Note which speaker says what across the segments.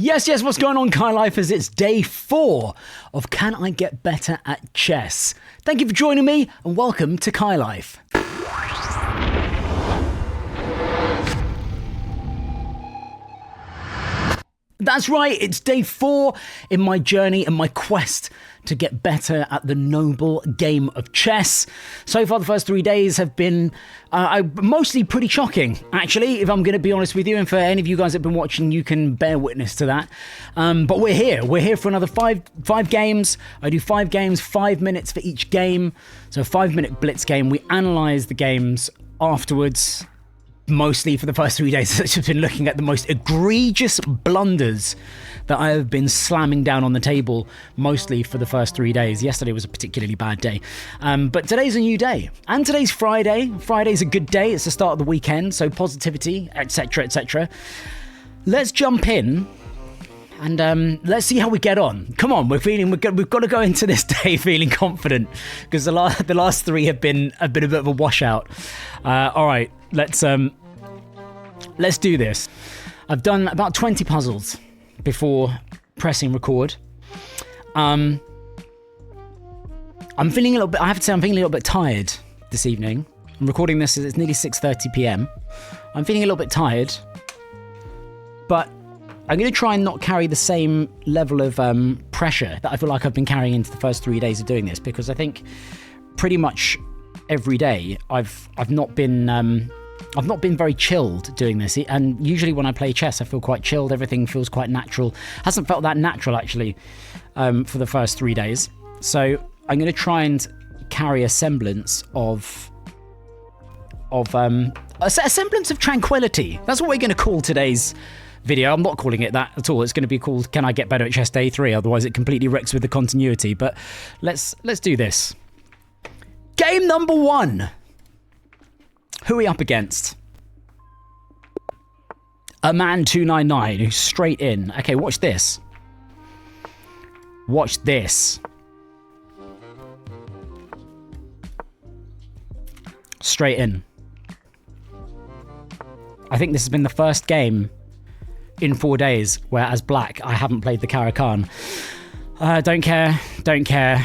Speaker 1: Yes, what's going on, Kai Lifers? It's day 4 of Can I Get Better at Chess? Thank you for joining me and welcome to Kai Life. That's right, it's day 4 in my journey and my quest to get better at the noble game of chess. So far, the first 3 days have been mostly pretty shocking, actually, if I'm going to be honest with you. And for any of you guys that have been watching, you can bear witness to that. But we're here. We're here for another five games. I do 5 games, 5 minutes for each game. So a 5-minute blitz game. We analyse the games afterwards. Mostly for the first 3 days, I've just been looking at the most egregious blunders that I have been slamming down on the table, mostly for the first 3 days. Yesterday was a particularly bad day. But today's a new day. And today's Friday. Friday's a good day. It's the start of the weekend, so positivity, etc., etc. Let's jump in and let's see how we get on. Come on, we've got to go into this day feeling confident, because the last 3 have been a bit of a washout. All right, let's do this. I've done about 20 puzzles before pressing record. I'm feeling a little bit. I have to say, I'm feeling a little bit tired this evening. I'm recording this. It's nearly 6:30 p.m. I'm feeling a little bit tired, but I'm going to try and not carry the same level of pressure that I feel like I've been carrying into the first 3 days of doing this, because I think pretty much every day I've not been very chilled doing this. And usually when I play chess, I feel quite chilled. Everything feels quite natural. Hasn't felt that natural actually for the first 3 days. So I'm going to try and carry a semblance of a semblance of tranquility. That's what we're going to call today's video. I'm not calling it that at all. It's going to be called Can I Get Better at Chess Day 3? Otherwise it completely wrecks with the continuity. But let's do this. Game number 1. Who are we up against? A man 299 who's straight in. Okay, watch this. Watch this. Straight in. I think this has been the first game in 4 days where, as black, I haven't played the Caro-Kann. Don't care. Don't care.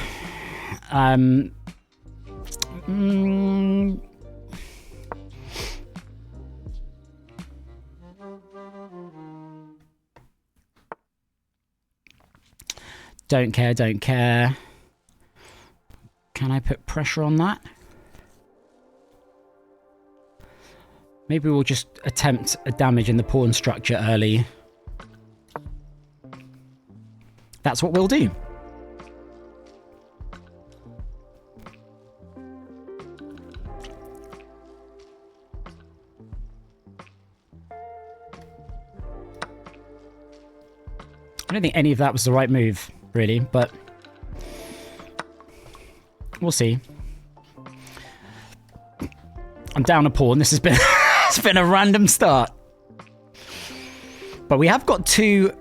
Speaker 1: Don't care, don't care. Can I put pressure on that? Maybe we'll just attempt a damage in the pawn structure early. That's what we'll do. I don't think any of that was the right move, really, but we'll see. I'm down a pawn. This has been it's been a random start, but we have got 2.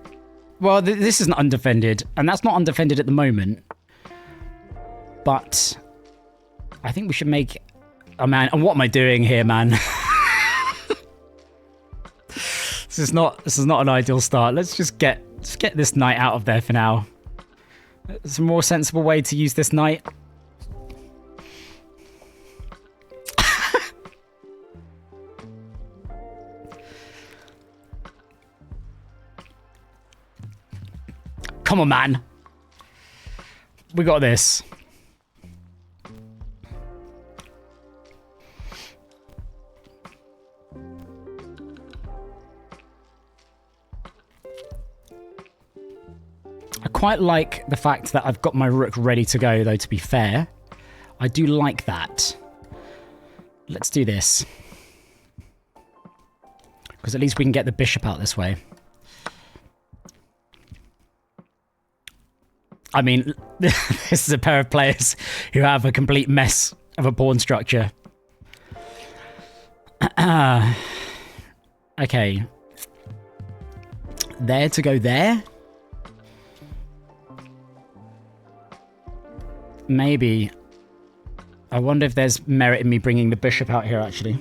Speaker 1: Well, this isn't undefended, and that's not undefended at the moment. But I think we should make a man. And what am I doing here, man? This is not an ideal start. Let's just get this knight out of there for now. It's a more sensible way to use this knight. Come on, man. We got this. I quite like the fact that I've got my rook ready to go, though, to be fair. I do like that. Let's do this. Because at least we can get the bishop out this way. I mean, this is a pair of players who have a complete mess of a pawn structure. Okay. There to go there? Maybe. I wonder if there's merit in me bringing the bishop out here, actually.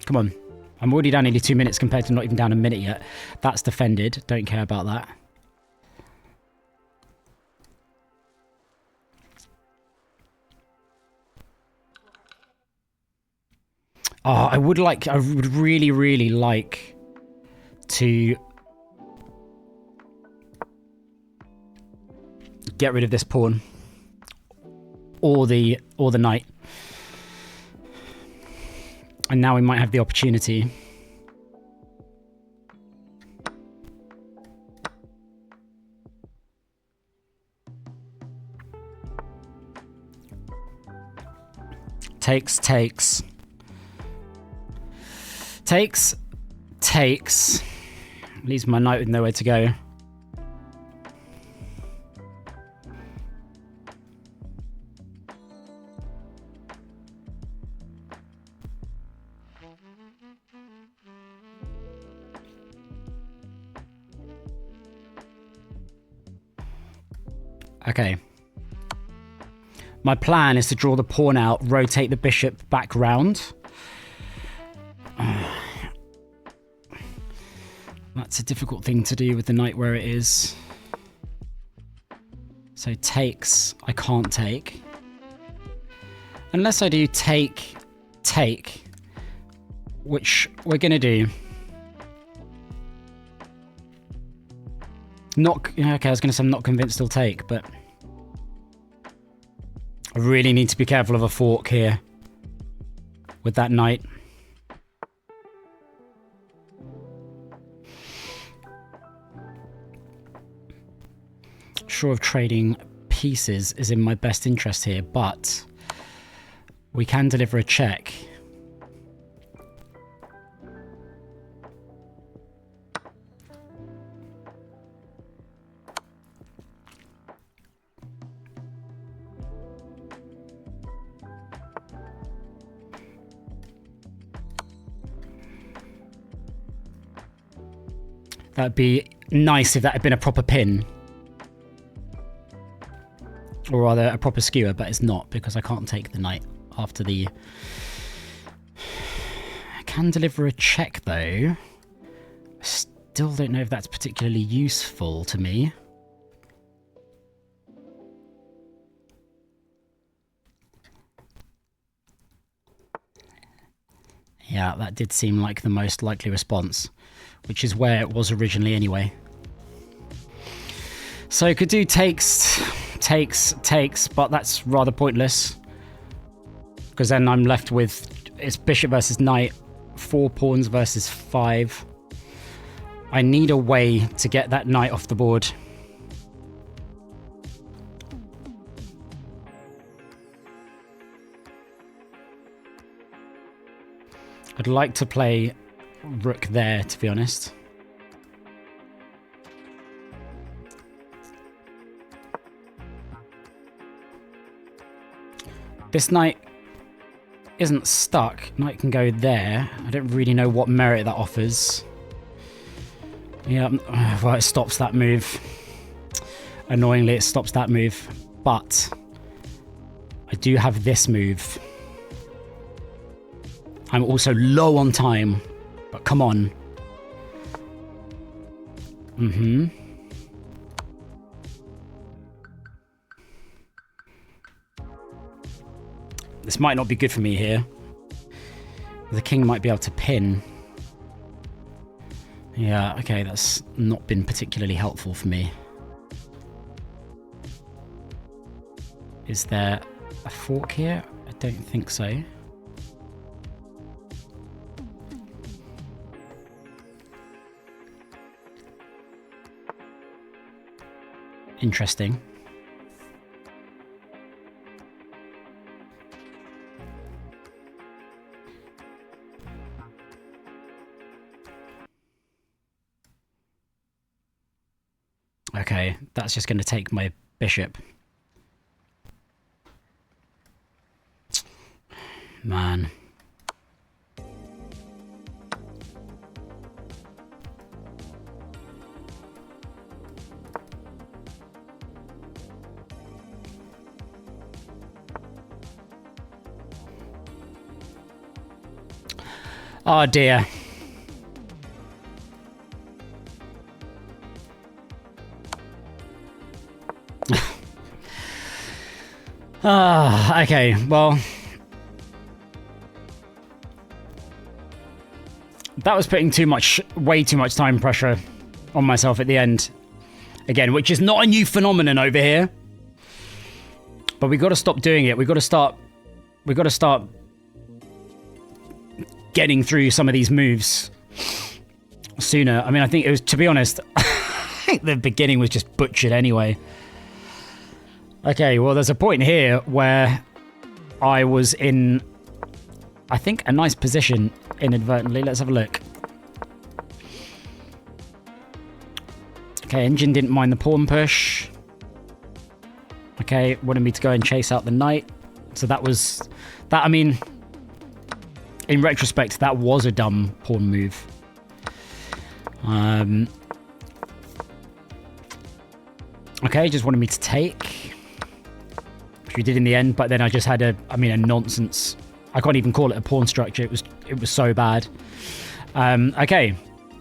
Speaker 1: Come on. I'm already down nearly 2 minutes compared to not even down a minute yet. That's defended. Don't care about that. Oh, I would really, really like to get rid of this pawn or the knight. And now we might have the opportunity. Takes. Leaves my knight with nowhere to go. Okay. My plan is to draw the pawn out, rotate the bishop back round. That's a difficult thing to do with the knight where it is. So takes, I can't take. Unless I do take, which we're going to do. Okay, I was going to say I'm not convinced he'll take, but I really need to be careful of a fork here with that knight. Sure of trading pieces is in my best interest here, but we can deliver a check. That'd be nice if that had been a proper pin. Or rather, a proper skewer, but it's not, because I can't take the knight after the... I can deliver a check, though. I still don't know if that's particularly useful to me. Yeah, that did seem like the most likely response, which is where it was originally anyway. So I could do takes, but that's rather pointless. Because then I'm left with, it's bishop versus knight, 4 pawns versus 5. I need a way to get that knight off the board. I'd like to play rook there, to be honest. This knight isn't stuck. Knight can go there. I don't really know what merit that offers. Yeah, well, it stops that move. Annoyingly, it stops that move. But I do have this move. I'm also low on time, but come on. This might not be good for me here. The king might be able to pin. Yeah, okay, that's not been particularly helpful for me. Is there a fork here? I don't think so. Interesting. Okay, that's just going to take my bishop. Man. Oh dear. Okay, well... That was putting way too much time pressure on myself at the end. Again, which is not a new phenomenon over here. But we got to stop doing it. We got to start getting through some of these moves sooner. I mean, I think it was, to be honest, I think the beginning was just butchered anyway. Okay, well, there's a point here where I was in, I think, a nice position inadvertently. Let's have a look. Okay, engine didn't mind the pawn push. Okay, wanted me to go and chase out the knight. So that was... That, I mean... In retrospect, that was a dumb pawn move. Okay, just wanted me to take. Which we did in the end, but then I just had a nonsense... I can't even call it a pawn structure. It was so bad. Okay,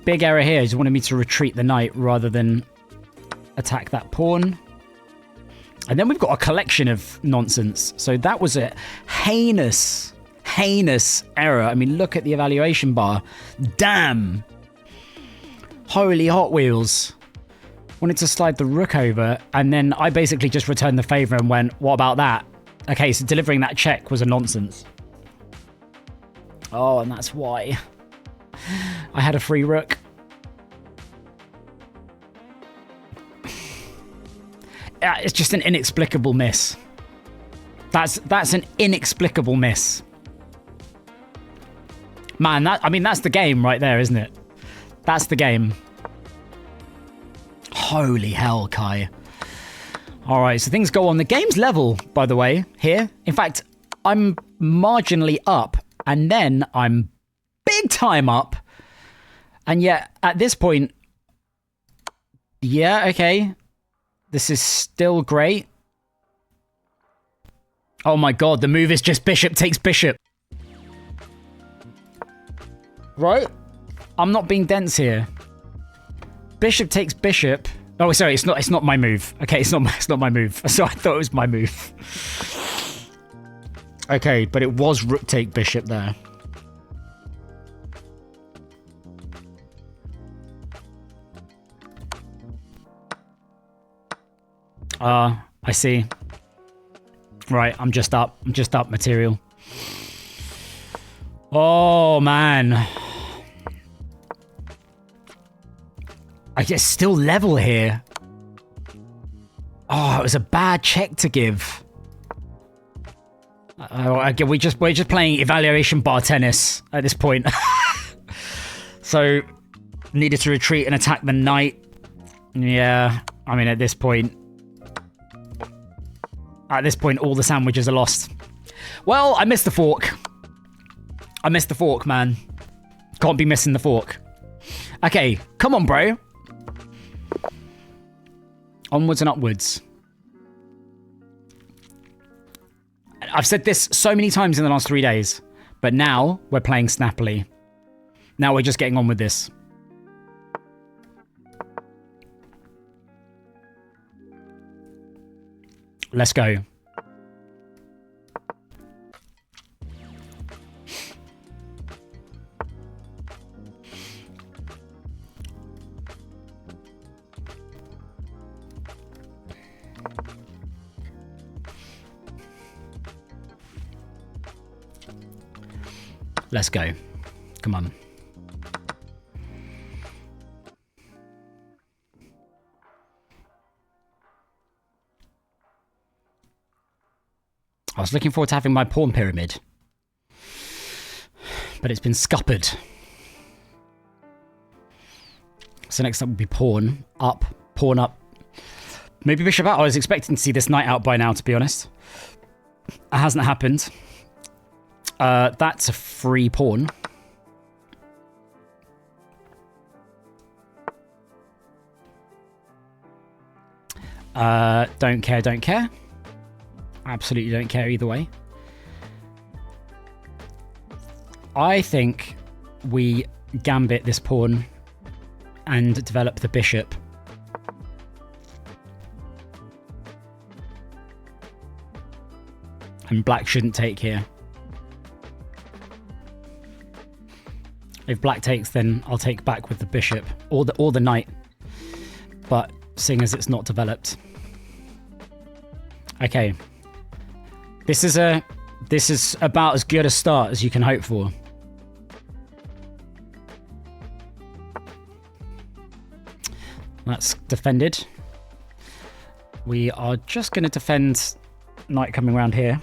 Speaker 1: big error here. Just wanted me to retreat the knight rather than attack that pawn. And then we've got a collection of nonsense. So that was a heinous error. I mean, look at the evaluation bar. Damn. Holy Hot Wheels. Wanted to slide the rook over, and then I basically just returned the favor and went, what about that? Okay, so delivering that check was a nonsense. Oh, and that's why I had a free rook. It's just an inexplicable miss. That's an inexplicable miss. Man, that's the game right there, isn't it? That's the game. Holy hell, Kai. All right, so things go on. The game's level, by the way, here. In fact, I'm marginally up. And then I'm big time up. And yet, at this point... Yeah, okay. This is still great. Oh my god, the move is just bishop takes bishop. Right? I'm not being dense here. Bishop takes bishop. Oh, sorry, it's not my move. Okay, it's not my move. So I thought it was my move. Okay, but it was rook take bishop there. I see. Right, I'm just up material. Oh, man. I guess still level here. Oh, it was a bad check to give. Again, we're just playing evaluation bar tennis at this point. So, needed to retreat and attack the knight. Yeah, I mean, at this point, all the sandwiches are lost. Well, I missed the fork. I missed the fork, man. Can't be missing the fork. Okay, come on, bro. Onwards and upwards. I've said this so many times in the last 3 days, but now we're playing snappily. Now we're just getting on with this. Let's go. Let's go. Come on. I was looking forward to having my pawn pyramid, but it's been scuppered. So next up will be pawn up, maybe bishop out. I was expecting to see this knight out by now, to be honest. It hasn't happened. That's a free pawn. Don't care. Absolutely don't care either way. I think we gambit this pawn and develop the bishop. And black shouldn't take here. If black takes, then I'll take back with the bishop or the knight. But seeing as it's not developed. Okay. This is about as good a start as you can hope for. That's defended. We are just going to defend knight coming around here.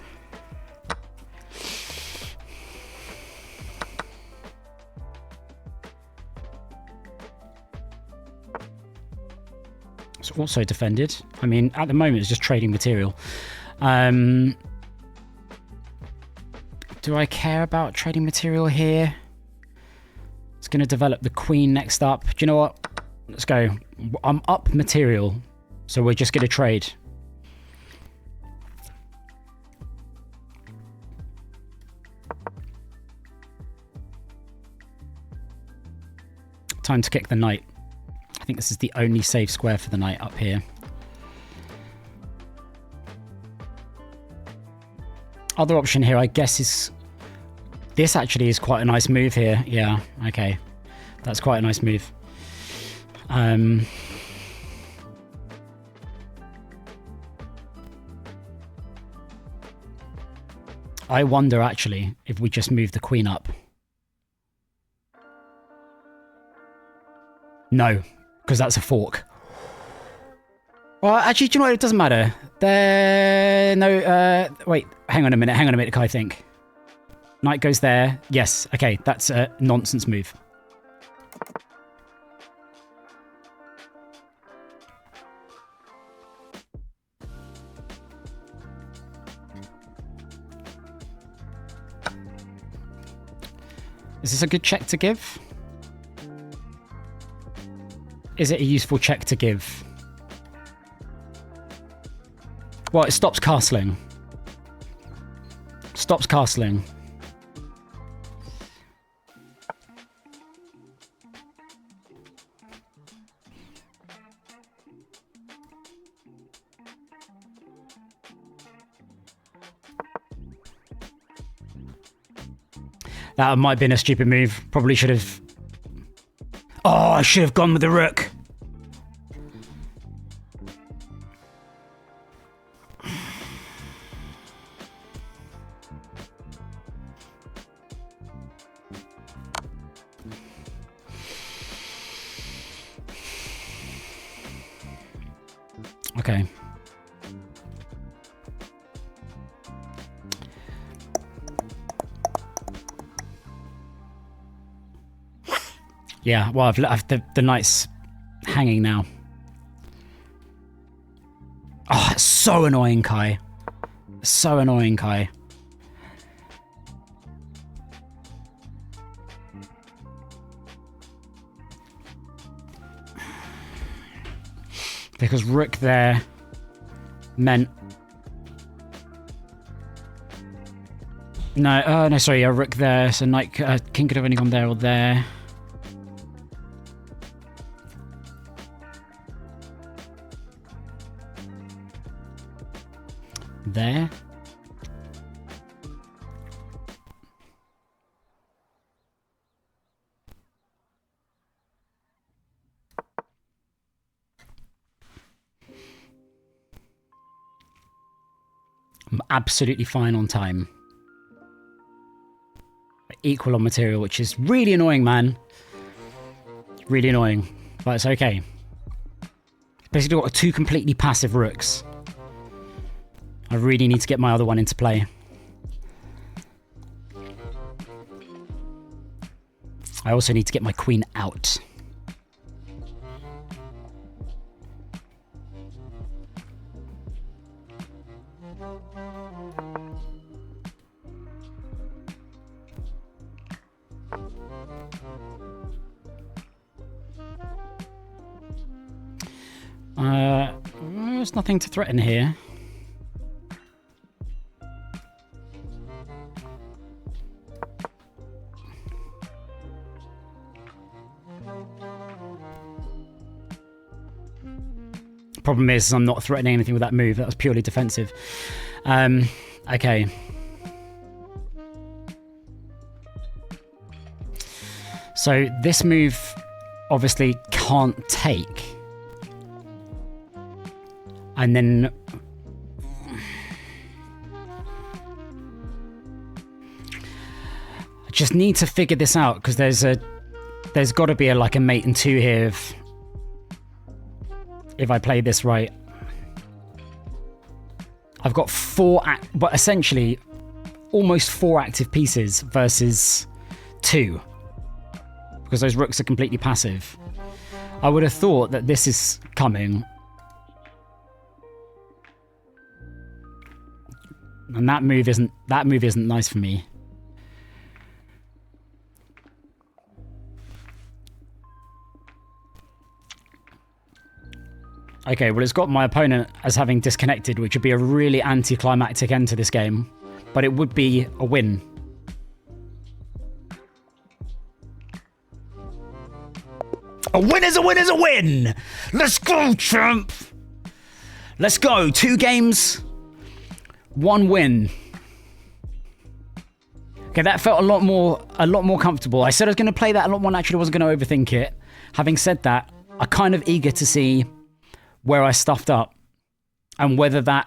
Speaker 1: It's also defended. I mean, at the moment, it's just trading material. Do I care about trading material here? It's going to develop the queen next up. Do you know what? Let's go. I'm up material, so we're just going to trade. Time to kick the knight. I think this is the only safe square for the knight up here. Other option here, I guess, is... This actually is quite a nice move here. Yeah, okay. That's quite a nice move. I wonder, actually, if we just move the queen up. No, because that's a fork. Well, actually, do you know what? It doesn't matter. There... No, wait. Hang on a minute, I think. Knight goes there. Yes, okay, that's a nonsense move. Is this a good check to give? Is it a useful check to give? Well, it stops castling. Stops castling. That might have been a stupid move. Probably should have... Oh, I should have gone with the rook. Okay. Yeah, well, I've left the knight's hanging now. Oh, it's so annoying, Kai. So annoying, Kai. Because rook there meant... No, no, sorry, a rook there. So knight, king could have only gone there or there. There. I'm absolutely fine on time. Equal on material, which is really annoying, man. Really annoying. But it's okay. Basically got two completely passive rooks. I really need to get my other one into play. I also need to get my queen out. There's nothing to threaten here. Problem is, I'm not threatening anything with that move. That was purely defensive. Okay. So this move obviously can't take. And then... I just need to figure this out, because there's got to be like a mate and two here if I play this right. I've got but essentially almost 4 active pieces versus 2. Because those rooks are completely passive. I would have thought that this is coming. And that move isn't nice for me. Okay, well, it's got my opponent as having disconnected, which would be a really anticlimactic end to this game. But it would be a win. A win is a win is a win! Let's go, champ! Let's go. 2 games, 1 win. Okay, that felt a lot more comfortable. I said I was going to play that a lot more naturally. I wasn't going to overthink it. Having said that, I'm kind of eager to see where I stuffed up and whether that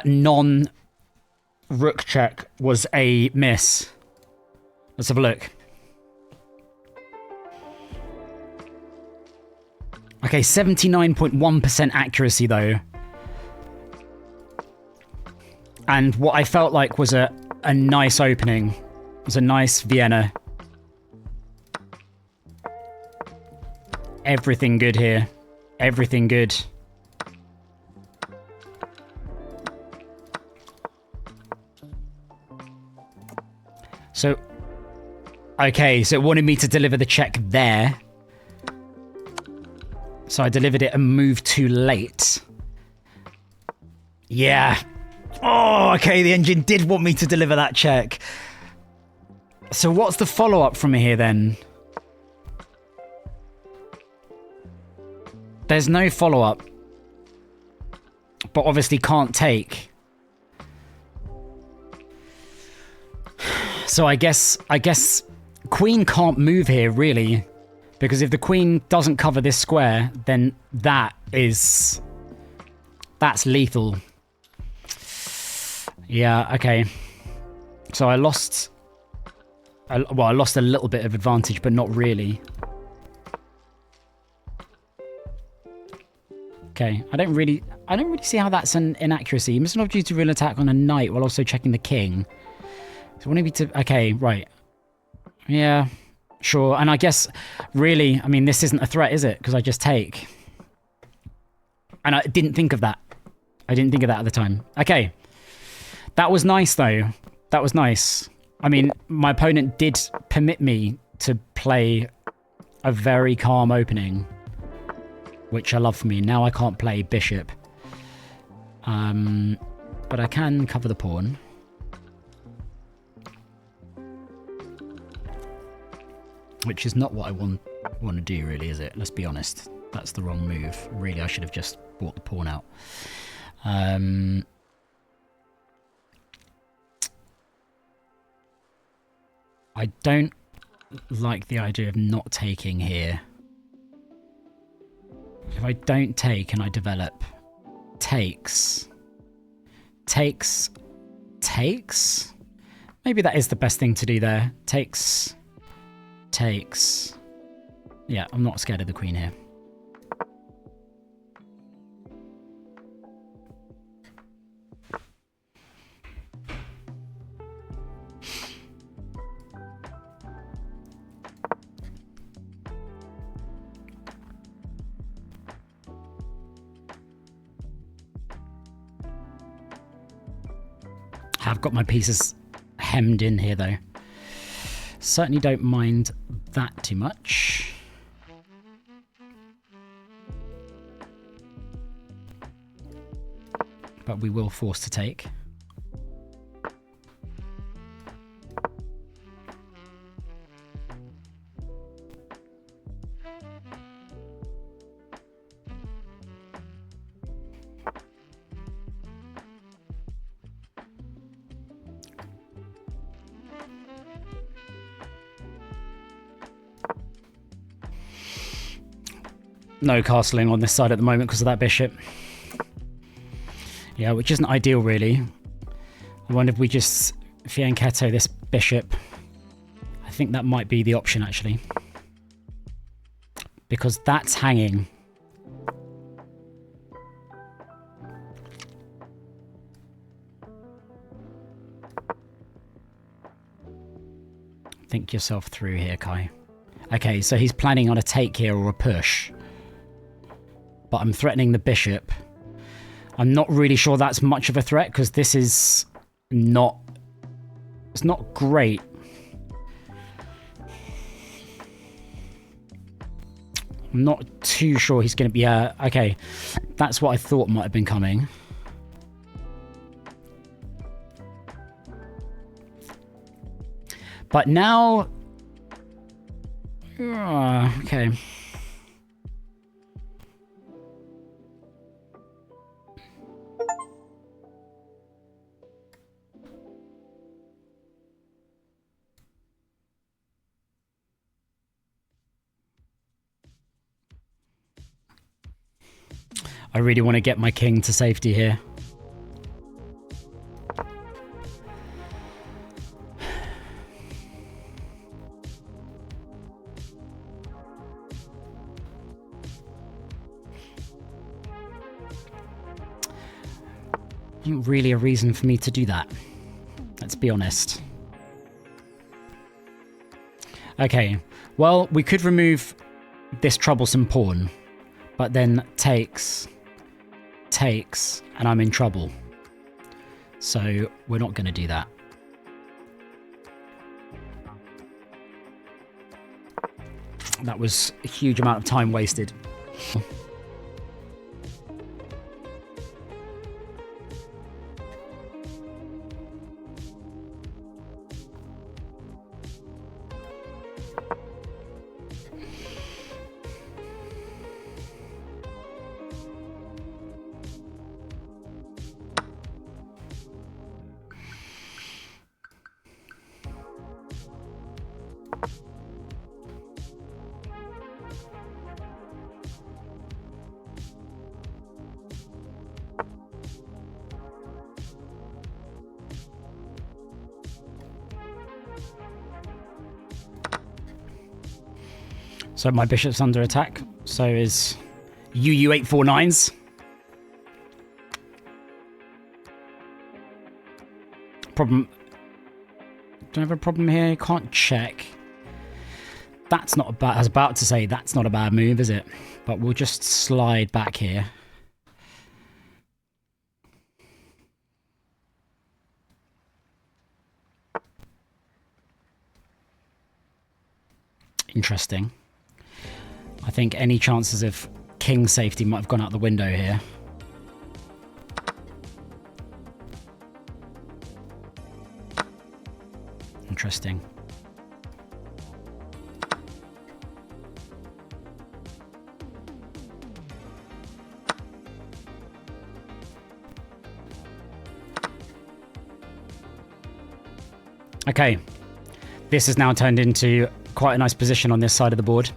Speaker 1: non-rook check was a miss. Let's have a look. Okay, 79.1% accuracy though. And what I felt like was a nice opening. It was a nice Vienna. Everything good here. Everything good. So, okay, so it wanted me to deliver the check there. So I delivered it a move too late. Yeah. Oh, okay, the engine did want me to deliver that check. So what's the follow-up from here then? There's no follow-up. But obviously can't take. So I guess queen can't move here, really. Because if the queen doesn't cover this square, then that's lethal. Yeah, okay. So I lost a little bit of advantage, but not really. Okay, I don't really see how that's an inaccuracy. You missed an opportunity to rule attack on a knight while also checking the king. So wanting me to... Okay, right. Yeah, sure. And I guess, really, I mean, this isn't a threat, is it? Because I just take. And I didn't think of that. I didn't think of that at the time. Okay. That was nice, though. That was nice. I mean, my opponent did permit me to play a very calm opening, which I love for me. Now I can't play bishop. But I can cover the pawn. Which is not what I want to do, really, is it? Let's be honest. That's the wrong move. Really, I should have just brought the pawn out. I don't like the idea of not taking here. If I don't take and I develop, takes. Maybe that is the best thing to do there. Takes. Yeah, I'm not scared of the queen here. I've got my pieces hemmed in here, though. Certainly don't mind that too much. But we will force to take. no castling on this side at the moment because of that bishop. Yeah, which isn't ideal, really. I wonder if we just fianchetto this bishop. I think that might be the option, actually. Because that's hanging. Think yourself through here, Kai. Okay, so he's planning on a take here or a push. But I'm threatening the bishop. I'm not really sure that's much of a threat because this is not... It's not great. I'm not too sure he's going to be... okay, that's what I thought might have been coming. But now... okay. I really want to get my king to safety here. Isn't really a reason for me to do that. Let's be honest. Okay, well, we could remove this troublesome pawn, but then takes, and I'm in trouble. So we're not going to do that. That was a huge amount of time wasted. So my bishop's under attack. So is UU849's. Problem. Do I have a problem here? I can't check. That's not a bad... I was about to say that's not a bad move, is it? But we'll just slide back here. Interesting. I think any chances of king safety might have gone out the window here. Interesting. Okay. This has now turned into quite a nice position on this side of the board.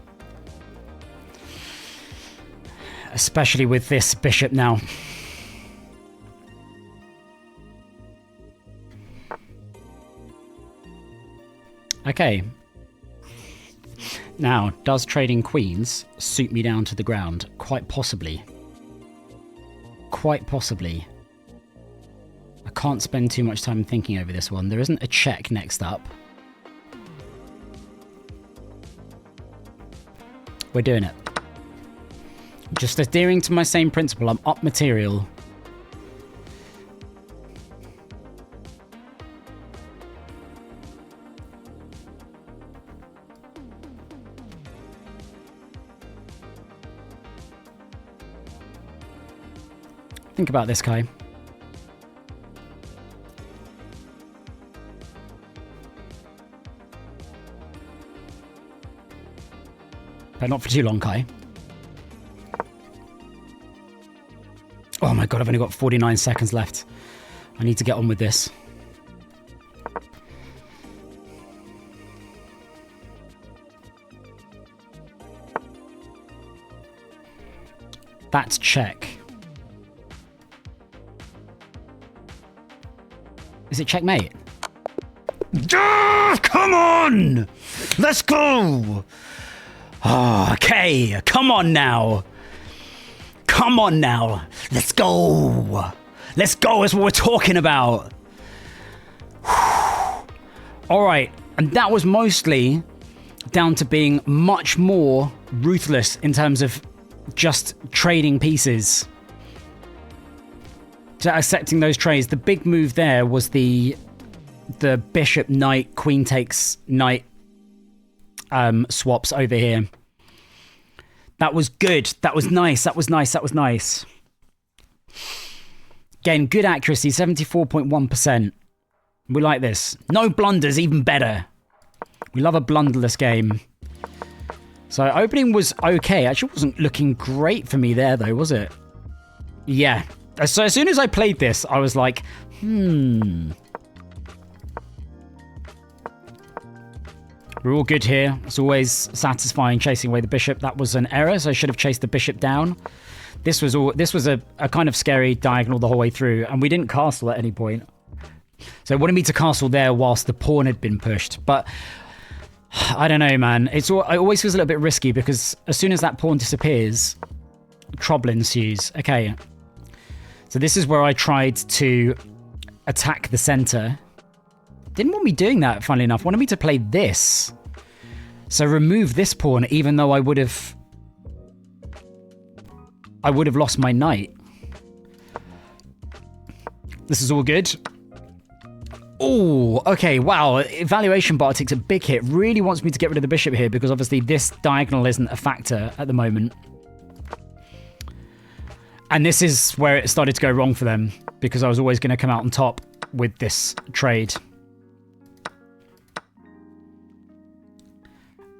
Speaker 1: Especially with this bishop now. Okay. Now, does trading queens suit me down to the ground? Quite possibly. Quite possibly. I can't spend too much time thinking over this one. There isn't a check next up. We're doing it. Just adhering to my same principle. I'm up material. Think about this, Kai. But not for too long, Kai. Oh my god, I've only got 49 seconds left. I need to get on with this. That's check. Is it checkmate? Ah, come on! Let's go! Oh, okay, come on now. Come on now. Let's go. Let's go, that's what we're talking about. All right, and that was mostly down to being much more ruthless in terms of just trading pieces. To accepting those trades. The big move there was the bishop, knight, queen takes, knight swaps over here. That was good. That was nice. That was nice. That was nice. Again, good accuracy, 74.1%. We like this. No blunders, even better. We love a blunderless game. So opening was okay. Actually wasn't looking great for me there though, was it? Yeah. So as soon as I played this, I was like, We're all good here. It's always satisfying chasing away the bishop. That was an error, so I should have chased the bishop down. This was a kind of scary diagonal the whole way through, and we didn't castle at any point. So it wanted me to castle there whilst the pawn had been pushed. But I don't know, man. It always feels a little bit risky because as soon as that pawn disappears, trouble ensues. Okay. So this is where I tried to attack the center. Didn't want me doing that, funnily enough. Wanted me to play this. So remove this pawn, even though I would have lost my knight. This is all good. Oh, okay, wow. Evaluation bar takes a big hit. Really wants me to get rid of the bishop here because obviously this diagonal isn't a factor at the moment. And this is where it started to go wrong for them because I was always going to come out on top with this trade.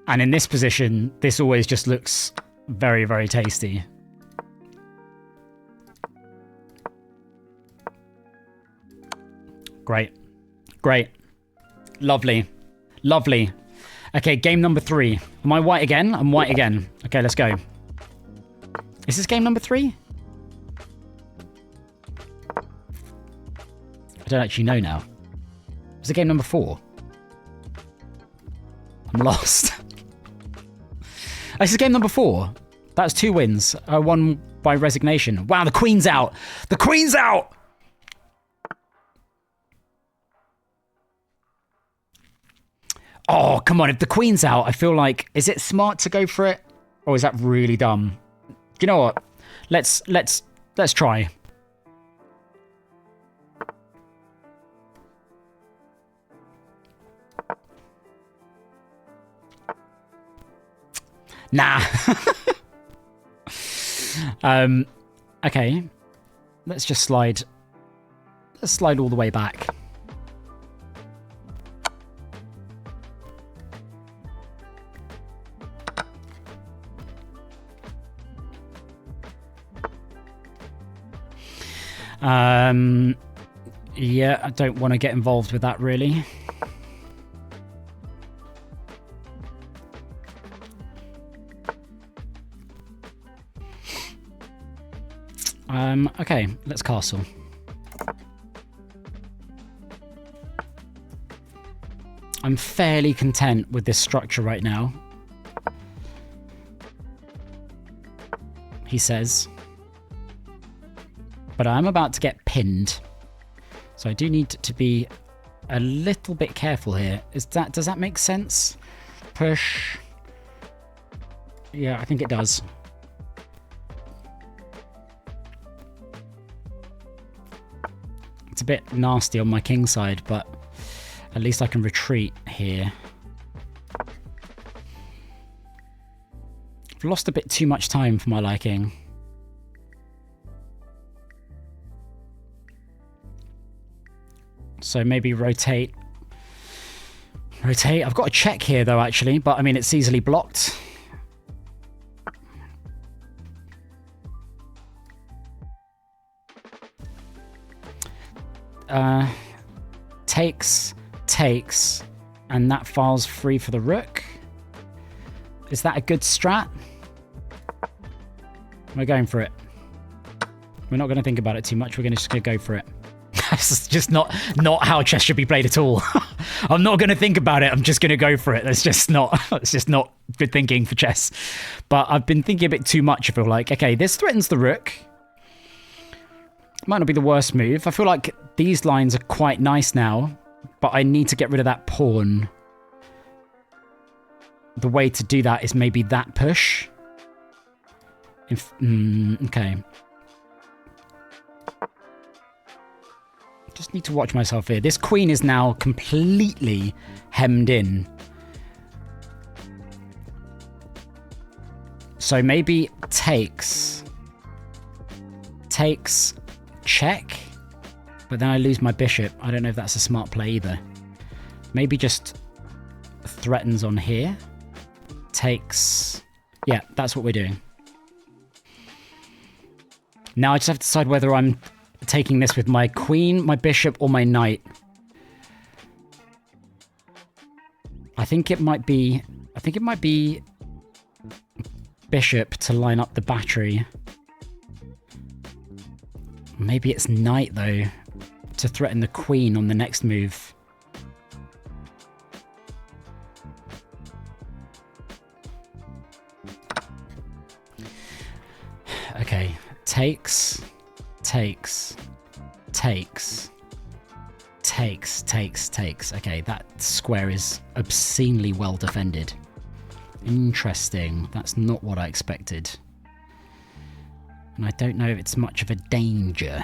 Speaker 1: And in this position, this always just looks very, very tasty. Great. Great. Lovely. Lovely. Okay, game number 3. Am I white again? I'm white again. Okay, let's go. Is this game number 3? I don't actually know now. Is it game number 4? I'm lost. This is game number 4. That's 2 wins. I won by resignation. Wow, the queen's out. The queen's out! Oh, come on. If the queen's out, I feel like... Is it smart to go for it? Or is that really dumb? You know what? Let's try. Nah. Okay. Let's just slide. Let's slide all the way back. Yeah, I don't want to get involved with that really. Okay, let's castle. I'm fairly content with this structure right now. He says. But I'm about to get pinned. So I do need to be a little bit careful here. Does that make sense? Push. Yeah, I think it does. It's a bit nasty on my king side, but at least I can retreat here. I've lost a bit too much time for my liking. So maybe rotate. Rotate. I've got a check here though, actually, but I mean, it's easily blocked. Takes, and that file's free for the rook. Is that a good strat? We're going for it. We're not going to think about it too much. We're just going to go for it. That's just not how chess should be played at all. I'm not going to think about it. I'm just going to go for it. It's just not good thinking for chess. But I've been thinking a bit too much. I feel like, okay, this threatens the rook. Might not be the worst move. I feel like these lines are quite nice now, but I need to get rid of that pawn. The way to do that is maybe that push. Okay. Just need to watch myself here. This queen is now completely hemmed in. So maybe takes, check, but then I lose my bishop. I don't know if that's a smart play either. Maybe just threatens on here. Takes. Yeah, that's what we're doing. Now I just have to decide whether I'm taking this with my queen, my bishop, or my knight. I think it might be bishop to line up the battery. Maybe it's knight though, to threaten the queen on the next move. Okay, takes. Okay, that square is obscenely well defended. Interesting. That's not what I expected. And I don't know if it's much of a danger.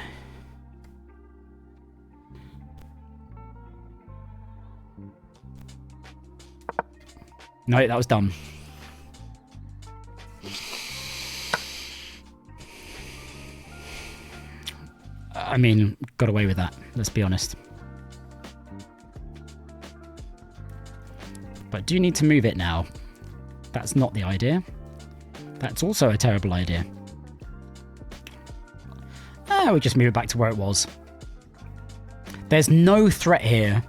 Speaker 1: No, that was dumb. I mean, got away with that, let's be honest. But do you need to move it now? That's not the idea. That's also a terrible idea. We'll just move it back to where it was. There's no threat here.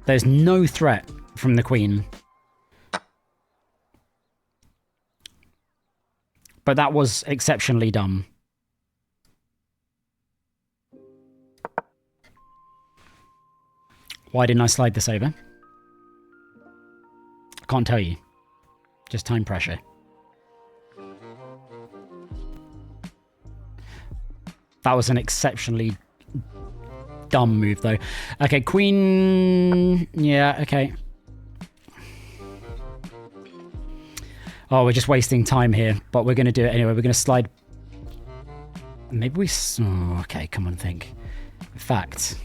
Speaker 1: There's no threat from the queen. But that was exceptionally dumb. Why didn't I slide this over? I can't tell you. Just time pressure. That was an exceptionally dumb move, though. Okay, queen... Yeah, okay. Oh, we're just wasting time here, but we're going to do it anyway. We're going to slide... Maybe we... Oh, okay, come on, think. In fact...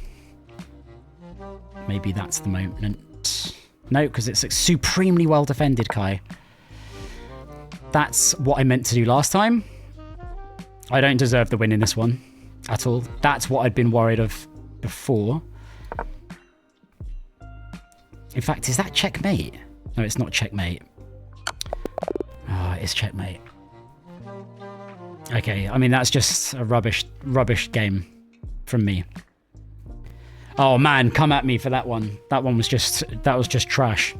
Speaker 1: Maybe that's the moment. No, because it's like supremely well defended, Kai. That's what I meant to do last time. I don't deserve the win in this one at all. That's what I'd been worried of before. In fact, is that checkmate? No, it's not checkmate. Oh, it's checkmate. Okay, I mean, that's just a rubbish game from me. Oh man, come at me for that one. That was just trash.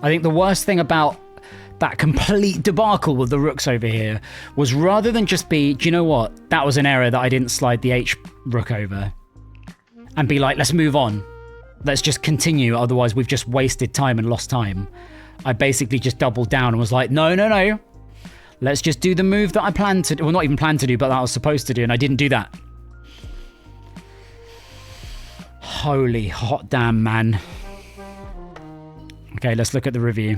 Speaker 1: I think the worst thing about that complete debacle with the rooks over here was rather than just be, do you know what? That was an error that I didn't slide the H rook over. And be like, let's move on. Let's just continue, otherwise we've just wasted time and lost time. I basically just doubled down and was like, no. Let's just do the move that I planned to do. Well, not even planned to do, but that I was supposed to do, and I didn't do that. Holy hot damn, man. Okay, let's look at the review.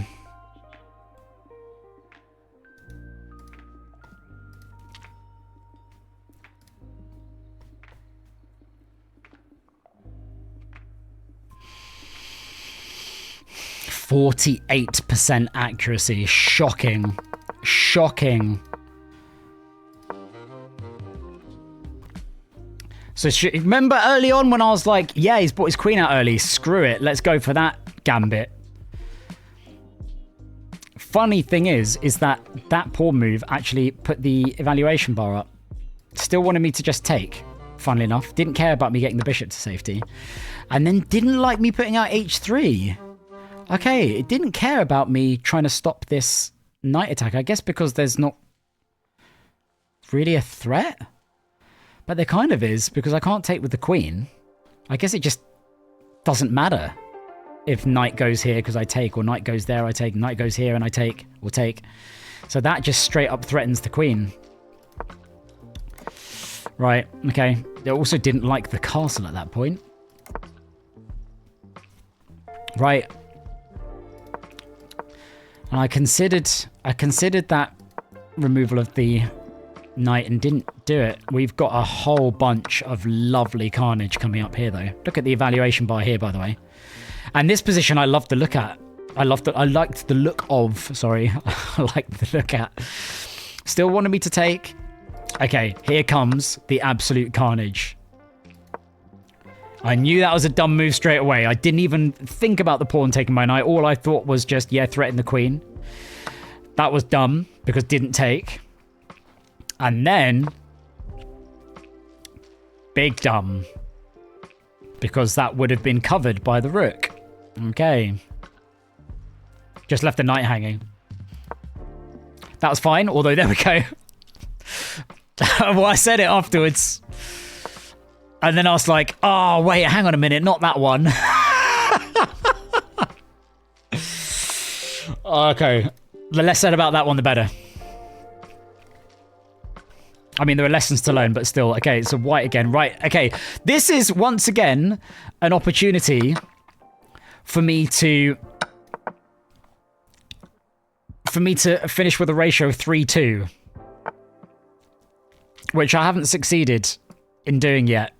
Speaker 1: %48% accuracy. Shocking. Shocking. So remember early on when I was like, yeah, he's brought his queen out early. Screw it. Let's go for that gambit. Funny thing is that pawn move actually put the evaluation bar up. Still wanted me to just take, funnily enough. Didn't care about me getting the bishop to safety. And then didn't like me putting out h3. Okay, it didn't care about me trying to stop this knight attack. I guess because there's not really a threat. But there kind of is, because I can't take with the queen. I guess it just doesn't matter if knight goes here because I take, or knight goes there, I take, knight goes here and I take, or take. So that just straight up threatens the queen. Right, okay. They also didn't like the castle at that point. Right. And I considered that removal of the knight and didn't do it. We've got a whole bunch of lovely carnage coming up here, though. Look at the evaluation bar here, by the way. And this position I love to look at. I liked the look of, sorry. I liked the look at. Still wanted me to take. Okay, here comes the absolute carnage. I knew that was a dumb move straight away. I didn't even think about the pawn taking my knight. All I thought was just, yeah, threaten the queen. That was dumb, because didn't take. And then, big dumb, because that would have been covered by the rook. Okay. Just left the knight hanging. That was fine, although there we go. Well, I said it afterwards. And then I was like, oh, wait, hang on a minute, not that one. Okay. The less said about that one, the better. I mean, there are lessons to learn, but still. Okay, so white again. Right, okay. This is, once again, an opportunity for me to finish with a ratio of 3-2. Which I haven't succeeded in doing yet.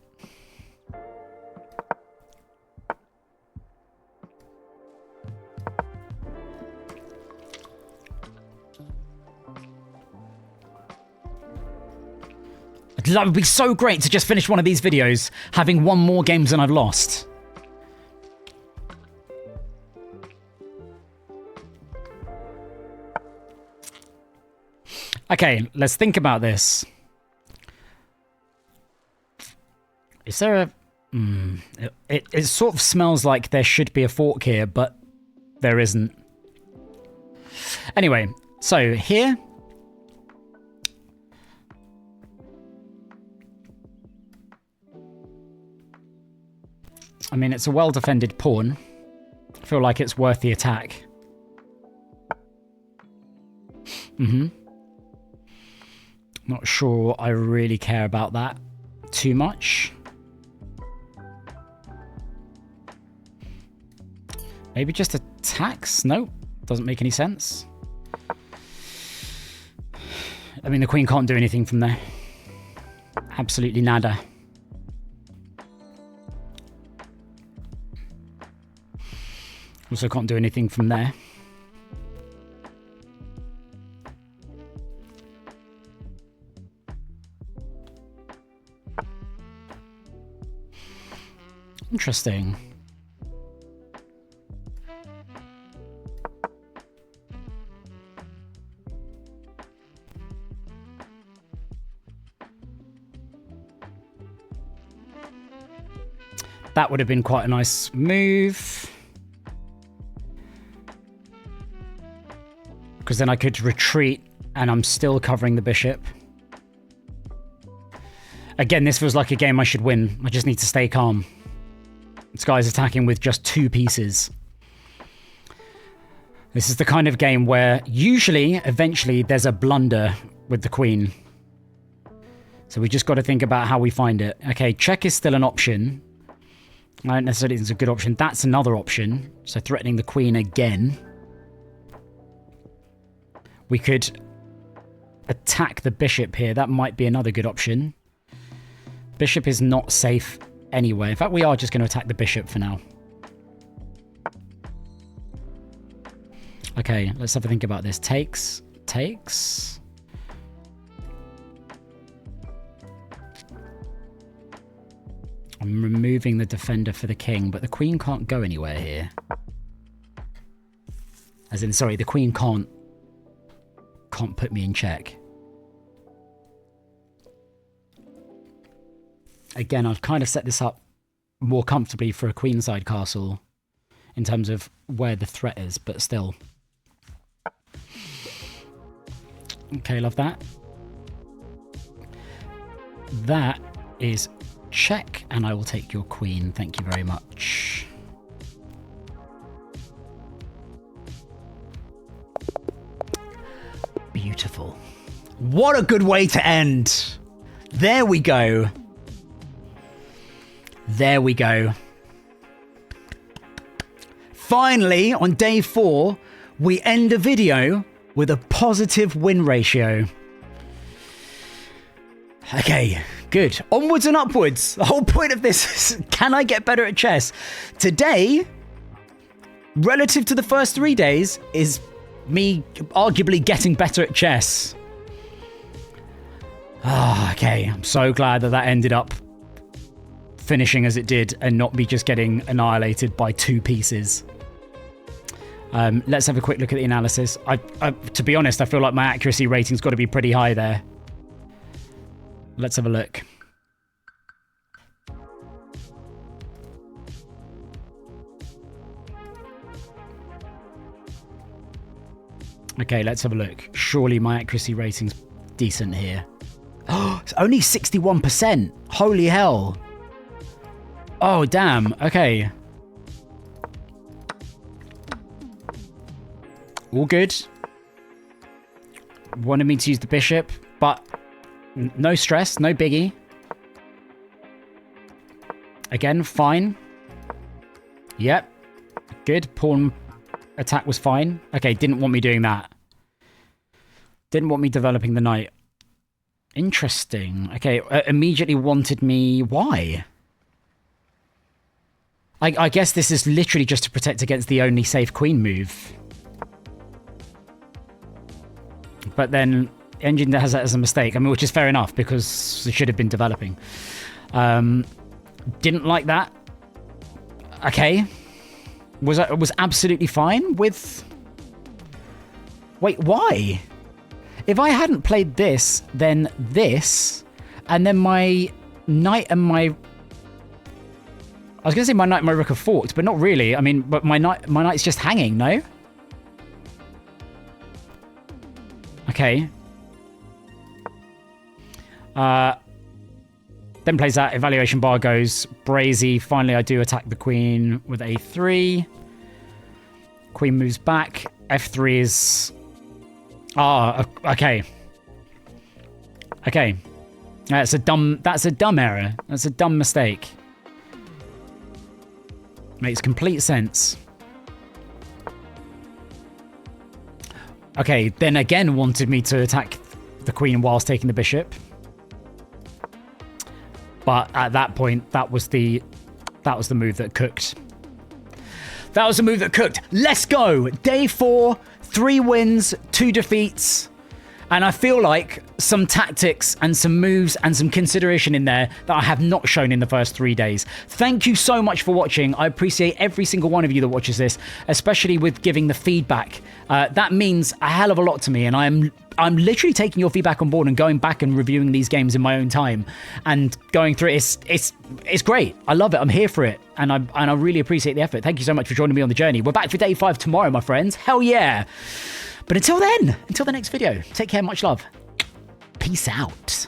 Speaker 1: It would be so great to just finish one of these videos having won more games than I've lost. Okay, let's think about this. Is there a... It sort of smells like there should be a fork here, but there isn't. Anyway, so here... I mean, it's a well-defended pawn. I feel like it's worth the attack. Not sure I really care about that too much. Maybe just attacks? Nope. Doesn't make any sense. I mean, the queen can't do anything from there. Absolutely nada. Also can't do anything from there. Interesting. That would have been quite a nice move. Because then I could retreat and I'm still covering the bishop. Again, this feels like a game I should win. I just need to stay calm. This guy's attacking with just 2 pieces. This is the kind of game where usually, eventually, there's a blunder with the queen. So we just got to think about how we find it. Okay, check is still an option. I don't necessarily think it's a good option. That's another option. So threatening the queen again. We could attack the bishop here. That might be another good option. Bishop is not safe anyway. In fact, we are just going to attack the bishop for now. Okay, let's have a think about this. Takes. Takes. I'm removing the defender for the king, but the queen can't go anywhere here. As in, sorry, the queen can't put me in check. Again, I've kind of set this up more comfortably for a queenside castle. in terms of where the threat is, but still. Okay, love that. That is check, and I will take your queen. Thank you very much. Beautiful. What a good way to end. There we go. There we go. Finally, on day 4, we end a video with a positive win ratio. Okay, good. Onwards and upwards. The whole point of this is, can I get better at chess? Today, relative to the first 3 days, is me arguably getting better at chess. Okay, I'm so glad that ended up finishing as it did and not me just getting annihilated by 2 pieces. Let's have a quick look at the analysis. To be honest, I feel like my accuracy rating's got to be pretty high there. Let's have a look. Okay, let's have a look. Surely my accuracy rating's decent here. Oh, it's only 61%. Holy hell. Oh, damn. Okay. All good. Wanted me to use the bishop, but no stress, no biggie. Again, fine. Yep. Good. Pawn attack was fine. Okay, didn't want me doing that. Didn't want me developing the knight. Interesting. Okay, immediately wanted me... Why? I guess this is literally just to protect against the only safe queen move. But then Engine has that as a mistake. I mean, which is fair enough because it should have been developing. Didn't like that. Okay. Was absolutely fine with... Wait, why? If I hadn't played this, then this, and then my knight and my... I was going to say my knight and my rook are forked, but not really. I mean, but my knight's just hanging, no? Okay. Then plays that. Evaluation bar goes brazy. Finally, I do attack the queen with a3. Queen moves back. F3 is... okay. Okay. That's a dumb error. That's a dumb mistake. Makes complete sense. Okay, then again wanted me to attack the queen whilst taking the bishop. But at that point, that was the move that cooked. That was the move that cooked. Let's go. Day 4, 3 wins, 2 defeats. And I feel like some tactics and some moves and some consideration in there that I have not shown in the first 3 days. Thank you so much for watching. I appreciate every single one of you that watches this, especially with giving the feedback. That means a hell of a lot to me, and I'm literally taking your feedback on board and going back and reviewing these games in my own time and going through it. It's great. I love it. I'm here for it, and I really appreciate the effort. Thank you so much for joining me on the journey. We're back for day 5 tomorrow, my friends. Hell yeah! But until then, until the next video, take care, much love. Peace out.